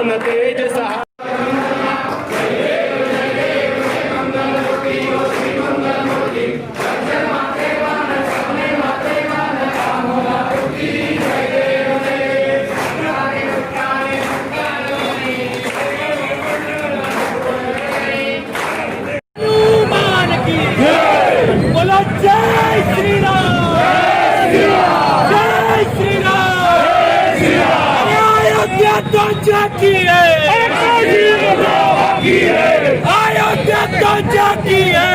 पवन तेज सहा बोलो जय श्री राम, जय श्री राम। अयोध्या तो जाती है, अयोध्या तो जाती है।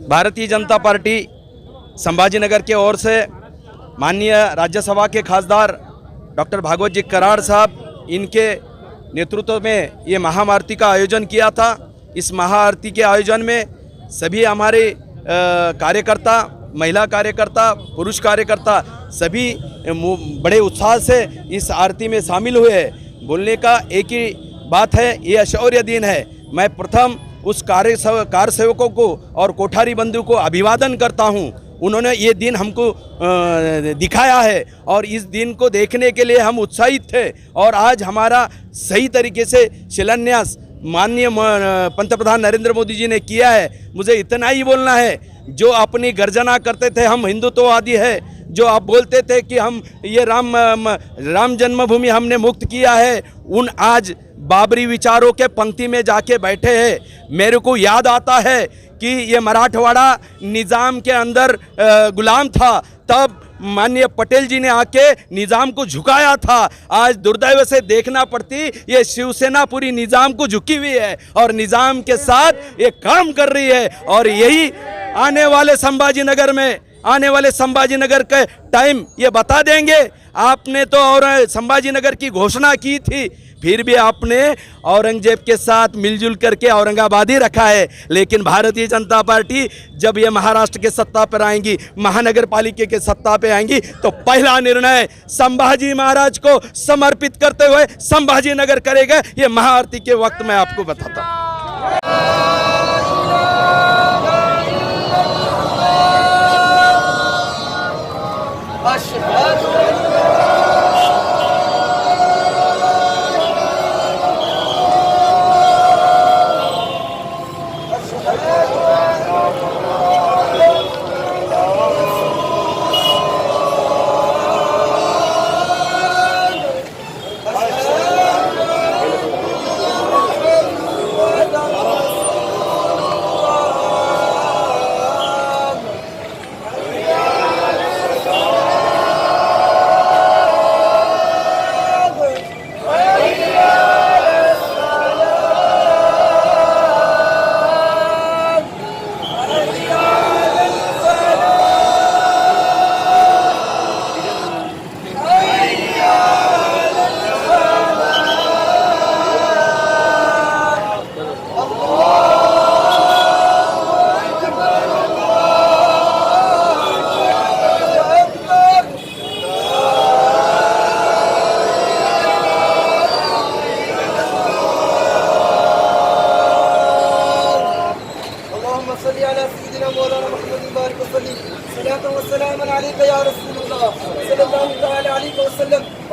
भारतीय जनता पार्टी संभाजीनगर के ओर से माननीय राज्यसभा के खासदार डॉक्टर भागवत जी कराड़ साहब, इनके नेतृत्व में ये महाआरती का आयोजन किया था। इस महाआरती के आयोजन में सभी हमारे कार्यकर्ता, महिला कार्यकर्ता, पुरुष कार्यकर्ता सभी बड़े उत्साह से इस आरती में शामिल हुए हैं। बोलने का एक ही बात है, ये शौर्य दिन है। मैं प्रथम उस कार सेवकों को और कोठारी बंधु को अभिवादन करता हूँ। उन्होंने ये दिन हमको दिखाया है और इस दिन को देखने के लिए हम उत्साहित थे और आज हमारा सही तरीके से शिलान्यास माननीय पंतप्रधान नरेंद्र मोदी जी ने किया है। मुझे इतना ही बोलना है, जो अपनी गर्जना करते थे हम हिंदुत्ववादी है, जो आप बोलते थे कि हम ये राम जन्मभूमि हमने मुक्त किया है, उन आज बाबरी विचारों के पंक्ति में जाके बैठे हैं। मेरे को याद आता है कि ये मराठवाड़ा निज़ाम के अंदर गुलाम था, तब माननीय पटेल जी ने आके निज़ाम को झुकाया था। आज दुर्दैव से देखना पड़ती ये शिवसेना पूरी निज़ाम को झुकी हुई है और निज़ाम के साथ ये काम कर रही है। और यही आने वाले संभाजीनगर के टाइम ये बता देंगे। आपने तो और संभाजीनगर की घोषणा की थी, फिर भी आपने औरंगजेब के साथ मिलजुल करके औरंगाबाद ही रखा है। लेकिन भारतीय जनता पार्टी जब ये महाराष्ट्र के सत्ता पर आएंगी, महानगर पालिका के सत्ता पे आएंगी, तो पहला निर्णय संभाजी महाराज को समर्पित करते हुए संभाजीनगर करेगा। ये महाआरती के वक्त मैं आपको बताता हूँ।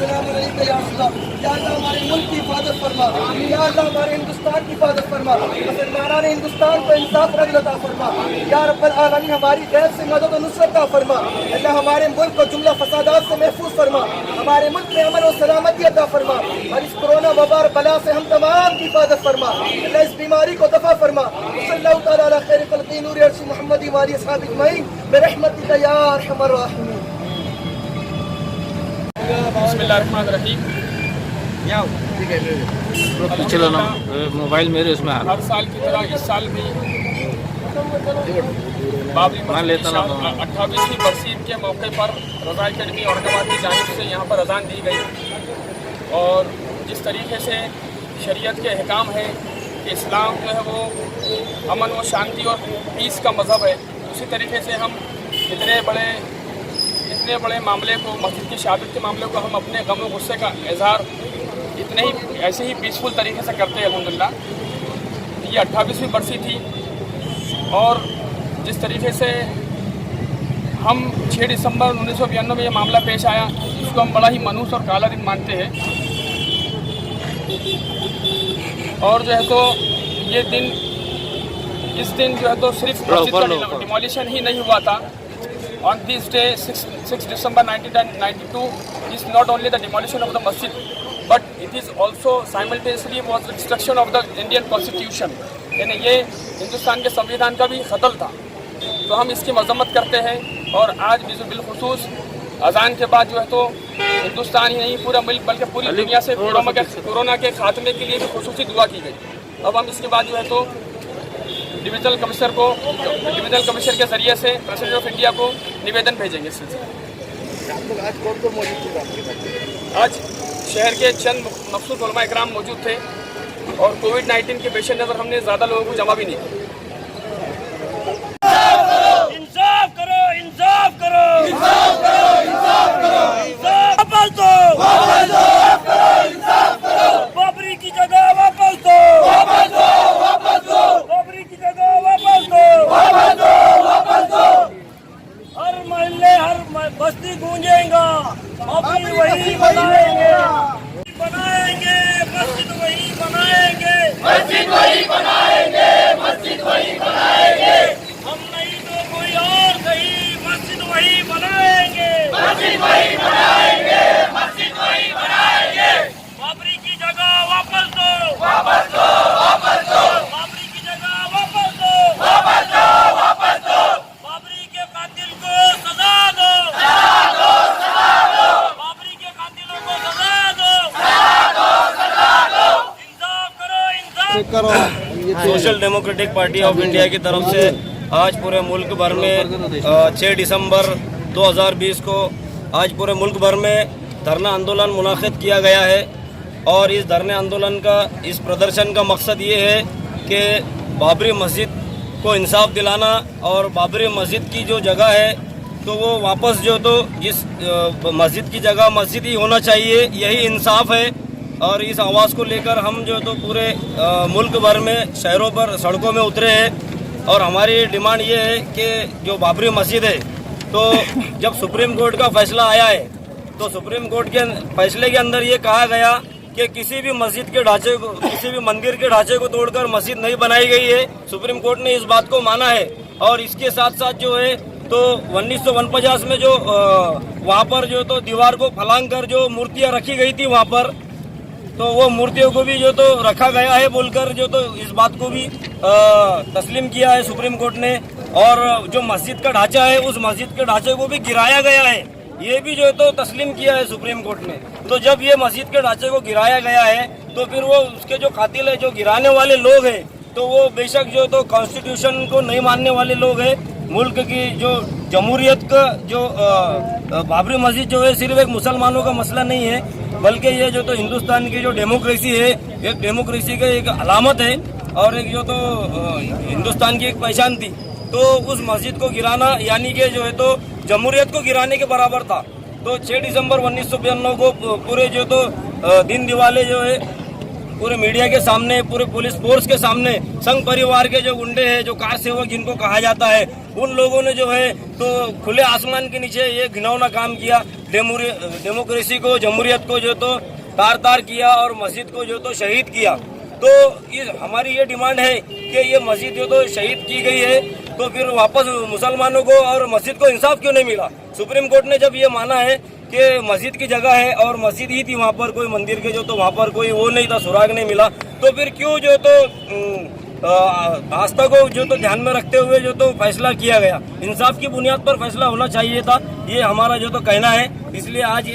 सलाम अलैका या अल्लाह। या अल्लाह हमारे मुल्क की हिफाजत फरमा, या अल्लाह हमारे हिंदुस्तान की हिफाजत फरमा, मुसलमानान हिंदुस्तान को इंसाफ रज़ा फरमा। या रब्बल आलमीन हमारी गैर से मदद और नुसरत फरमा। अल्लाह हमारे मुल्क को जुमला फसादात से महफूज फरमा, हमारे मुल्क में अमन और सलामती अता फरमा, और इस कोरोना वबा बला से हम तमाम की हिफाजत फरमा। अल्लाह इस बीमारी को दफा फरमा। सल्लल्लाहु तआला अला खैर खल्क़ी नूर अर्श मुहम्मदी व आलिहि अस्हाबि अजमईन बिरहमतिका या अरहमर राहिमीन। बिस्मिल्लाहिर्रहमानिर्रहीम। चलो ना मोबाइल मेरे उसमें हर साल की तरह इस साल भी बाबरी मस्जिद की 28वीं बरसी के मौके पर रज़ा अकेडमी औरंगाबाद की जानिब से यहाँ पर अज़ान दी गई। और जिस तरीके से शरीयत के अहकाम है कि इस्लाम जो है वो अमन व शांति और पीस का मज़हब है, उसी तरीके से हम इतने बड़े मामले को, मस्जिद की शहादत के मामले को हम अपने गम और गुस्से का इजहार ऐसे ही पीसफुल तरीके से करते हैं अल्हम्दुलिल्लाह। ये 28वीं बरसी थी और जिस तरीके से हम 6 दिसंबर 1992 में ये मामला पेश आया, इसको हम बड़ा ही मनहूस और काला दिन मानते हैं। और जो है तो ये दिन, इस दिन जो है तो सिर्फ मस्जिद का डिमोलिशन ही नहीं हुआ था। On this day, 6 December 1992, is not only the demolition of the masjid, but it is also simultaneously was the destruction of the Indian Constitution. यानी ये हिंदुस्तान के संविधान का भी खतल था। तो हम इसकी मजम्मत करते हैं और आज बिलखुसूस अजान के बाद जो है तो हिंदुस्तान ही नहीं पूरा मुल्क बल्कि पूरी दुनिया से कोरोना के खात्मे के लिए भी खुसूसी दुआ की गई। अब हम इसके बाद जो है तो डिविजनल कमिश्नर के जरिए से प्रेसिडेंट ऑफ इंडिया को निवेदन भेजेंगे इस सिलसिले। आज कौन कौन मौजूद थे? आज शहर के चंद मखसूस उलमा इकराम मौजूद थे और कोविड-19 के पेश नज़र हमने ज़्यादा लोगों को जमा भी नहीं किया। इंसाफ करो, इंसाफ करो, इंसाफ करो, इंसाफ करो, इंसाफ वापस दो, वापस दो, इंसाफ करो, बाबरी की जगह वापस दो, वापस दो, वापस दो, बाबरी की जगह वापस दो, वापस दो, वापस दो। हर मोहल्ले, हर बस्ती गूंजेगा, बाबरी वही बनाएंगे, बनाएंगे, मस्जिद वही बनाएंगे, मस्जिद वही बनाएंगे, मस्जिद वही बनाएंगे। हम नहीं तो कोई और सही, मस्जिद वही बनाएंगे, मस्जिद वही बनाएंगे, मस्जिद वही बनाएंगे। बाबरी की जगह वापस दो, वापस दो, वापस दो, बाबरी की जगह वापस दो, वापस दो, वापस दो। बाबरी के कातिल को सजा दो, सजा दो, सजा दो। बाबरी के कातिलों को सजा दो, सजा दो, सजा दो। इंसाफ करो, इंसाफ social democratic party of India की तरफ से आज पूरे मुल्क भर में 6 दिसंबर 2020 को आज पूरे मुल्क भर में धरना आंदोलन मुनाकिद किया गया है। और इस धरने आंदोलन का, इस प्रदर्शन का मकसद ये है कि बाबरी मस्जिद को इंसाफ दिलाना और बाबरी मस्जिद की जो जगह है तो वो वापस जो तो जिस मस्जिद की जगह मस्जिद ही होना चाहिए, यही इंसाफ है। और इस आवाज़ को लेकर हम जो तो पूरे मुल्क भर में शहरों पर सड़कों में उतरे हैं। और हमारी डिमांड ये है कि जो बाबरी मस्जिद है, तो जब सुप्रीम कोर्ट का फैसला आया है तो सुप्रीम कोर्ट के फैसले के अंदर ये कहा गया कि किसी भी मस्जिद के ढांचे को, किसी भी मंदिर के ढांचे को तोड़कर मस्जिद नहीं बनाई गई है। सुप्रीम कोर्ट ने इस बात को माना है। और इसके साथ साथ जो है तो 1949 में जो वहाँ पर जो तो दीवार को फलांग कर जो मूर्तियाँ रखी गई थी वहाँ पर, तो वो मूर्तियों को भी जो तो रखा गया है बोलकर जो तो इस बात को भी तस्लीम किया है सुप्रीम कोर्ट ने। और जो मस्जिद का ढांचा है, उस मस्जिद के ढांचे को भी गिराया गया है, ये भी जो तो तस्लीम किया है सुप्रीम कोर्ट ने। तो जब ये मस्जिद के ढांचे को गिराया गया है तो फिर वो उसके जो कातिल है, जो गिराने वाले लोग हैं, तो वो बेशक जो तो कॉन्स्टिट्यूशन को नहीं मानने वाले लोग हैं। मुल्क की जो जमहूरियत का जो बाबरी मस्जिद जो है सिर्फ एक मुसलमानों का मसला नहीं है, बल्कि ये जो तो हिंदुस्तान की जो डेमोक्रेसी है, एक डेमोक्रेसी का एक अलामत है और एक जो तो हिंदुस्तान की एक पहचान थी। तो उस मस्जिद को गिराना यानी कि जो है तो जमहूरियत को गिराने के बराबर था। तो 6 दिसंबर 1992 को पूरे जो तो दिन दिवाले जो है पूरे मीडिया के सामने, पूरे पुलिस फोर्स के सामने, संघ परिवार के जो गुंडे हैं, जो कार सेवक जिनको कहा जाता है, उन लोगों ने जो है तो खुले आसमान के नीचे ये घिनौना काम किया। डेमोक्रेसी को, जमहूरियत को जो तो तार तार किया और मस्जिद को जो तो शहीद किया। तो हमारी ये डिमांड है कि ये मस्जिद जो तो शहीद की गई है, तो फिर वापस मुसलमानों को और मस्जिद को इंसाफ क्यों नहीं मिला? सुप्रीम कोर्ट ने जब ये माना है कि मस्जिद की जगह है और मस्जिद ही थी वहाँ पर, कोई मंदिर के जो तो वहाँ पर कोई वो नहीं था, सुराग नहीं मिला, तो फिर क्यों जो तो आस्था को जो तो ध्यान में रखते हुए जो तो फैसला किया गया? इंसाफ की बुनियाद पर फैसला होना चाहिए था, ये हमारा जो तो कहना है। इसलिए आज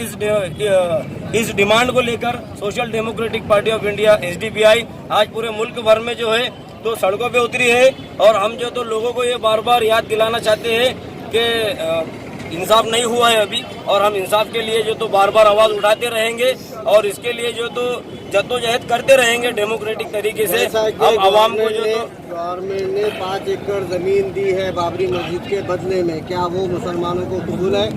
इस डिमांड को लेकर social democratic party of India SDPI आज पूरे मुल्क भर में जो है तो सड़कों पे उतरी है। और हम जो तो लोगों को ये बार बार याद दिलाना चाहते हैं कि इंसाफ नहीं हुआ है अभी, और हम इंसाफ के लिए जो तो बार बार आवाज़ उठाते रहेंगे और इसके लिए जो तो जद्दोजहद करते रहेंगे डेमोक्रेटिक तरीके से। हम आवाम को जो तो गवर्नमेंट ने 5 एकड़ जमीन दी है बाबरी मस्जिद के बदले में, क्या वो मुसलमानों को कबूल है?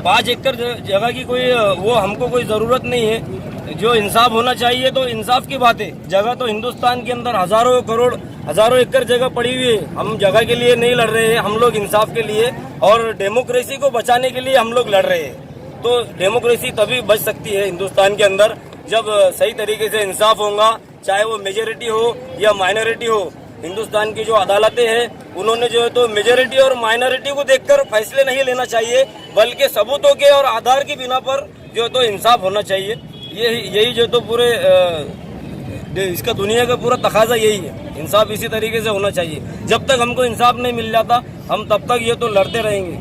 5 एकड़ जगह की कोई वो हमको कोई ज़रूरत नहीं है। जो इंसाफ होना चाहिए तो इंसाफ की बात है। जगह तो हिंदुस्तान के अंदर हजारों करोड़ हजारों एकड़ जगह पड़ी हुई है। हम जगह के लिए नहीं लड़ रहे हैं, हम लोग इंसाफ के लिए और डेमोक्रेसी को बचाने के लिए हम लोग लड़ रहे हैं। तो डेमोक्रेसी तभी बच सकती है हिंदुस्तान के अंदर जब सही तरीके से इंसाफ होगा, चाहे वो मेजॉरिटी हो या माइनॉरिटी हो। हिंदुस्तान की जो अदालतें हैं उन्होंने जो है तो मेजॉरिटी और माइनॉरिटी को देखकर फैसले नहीं लेना चाहिए, बल्कि सबूतों के और आधार की बिना पर जो है तो इंसाफ होना चाहिए। यही जो तो पूरे इसका दुनिया का पूरा तकाजा यही है। इंसाफ इसी तरीके से होना चाहिए। जब तक हमको इंसाफ नहीं मिल जाता हम तब तक ये तो लड़ते रहेंगे।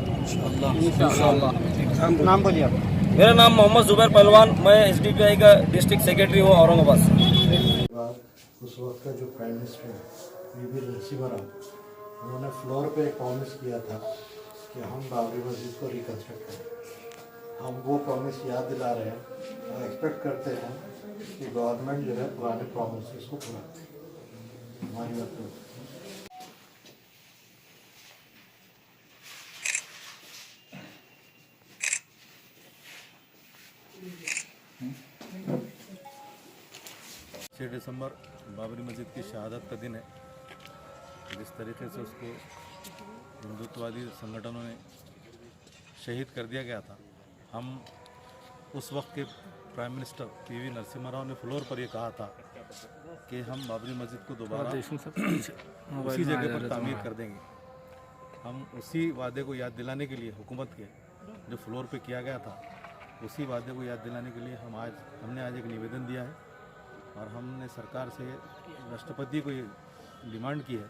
नाम बोलिए आप। मेरा नाम मोहम्मद जुबैर पहलवान, मैं SDPI का डिस्ट्रिक्ट सेक्रेटरी हूँ औरंगाबाद से। उस वक्त का जो prime minister PV Narasimha Rao, उन्होंने फ्लोर पे प्रॉमिस किया था कि हम बाबरी मस्जिद को रिकन्स्ट्रक्ट करें। हम वो प्रॉमिस याद दिला रहे हैं और एक्सपेक्ट करते हैं कि गवर्नमेंट जो है पुराने प्रॉमिस को पूरा करे। हमारी बात तो दिसंबर बाबरी मस्जिद की शहादत का दिन है। जिस तरीके से उसको हिंदुत्ववादी संगठनों ने शहीद कर दिया गया था, हम उस वक्त के prime minister PV Narasimha Rao ने फ्लोर पर ये कहा था कि हम बाबरी मस्जिद को दोबारा उसी जगह पर तामीर कर देंगे। हम उसी वादे को याद दिलाने के लिए हुकूमत के जो फ्लोर पे किया गया था, उसी वादे को याद दिलाने के लिए हमने आज एक निवेदन दिया है और हमने सरकार से राष्ट्रपति को ये डिमांड की है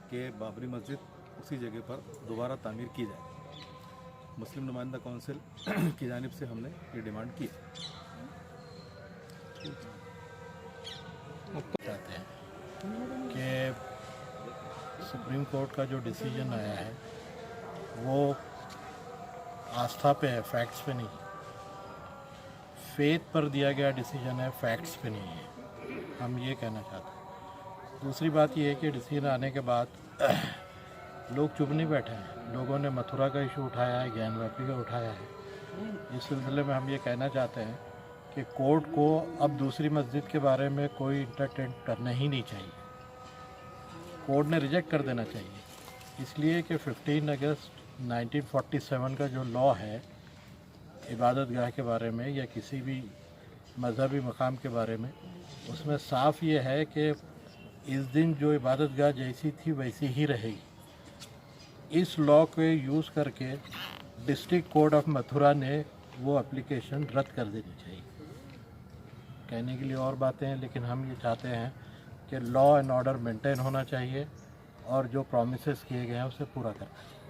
कि बाबरी मस्जिद उसी जगह पर दोबारा तामीर की जाए। मुस्लिम नुमाइंदा काउंसिल की जानिब से हमने ये डिमांड की है। चाहते हैं कि सुप्रीम कोर्ट का जो डिसीजन आया है वो आस्था पे है, फैक्ट्स पे नहीं। फेथ पर दिया गया डिसीजन है, फैक्ट्स पे नहीं है। हम ये कहना चाहते हैं। दूसरी बात ये है कि डिसीजन आने के बाद लोग चुप नहीं बैठे हैं। लोगों ने मथुरा का इशू उठाया है, ज्ञानवापी का उठाया है। इस सिलसिले में हम ये कहना चाहते हैं कि कोर्ट को अब दूसरी मस्जिद के बारे में कोई इंटरटेन करना ही नहीं चाहिए। कोर्ट ने रिजेक्ट कर देना चाहिए, इसलिए कि 15 अगस्त 1947 का जो लॉ है इबादत गाह के बारे में या किसी भी मजहबी मकाम के बारे में, उसमें साफ ये है कि इस दिन जो इबादत गाह जैसी थी वैसी ही रहेगी। इस लॉ को यूज़ करके डिस्ट्रिक्ट कोर्ट ऑफ मथुरा ने वो एप्लीकेशन रद्द कर देनी चाहिए। कहने के लिए और बातें हैं, लेकिन हम ये चाहते हैं कि लॉ एंड ऑर्डर मेंटेन होना चाहिए और जो प्रॉमिसेस किए गए हैं उसे पूरा करना चाहिए।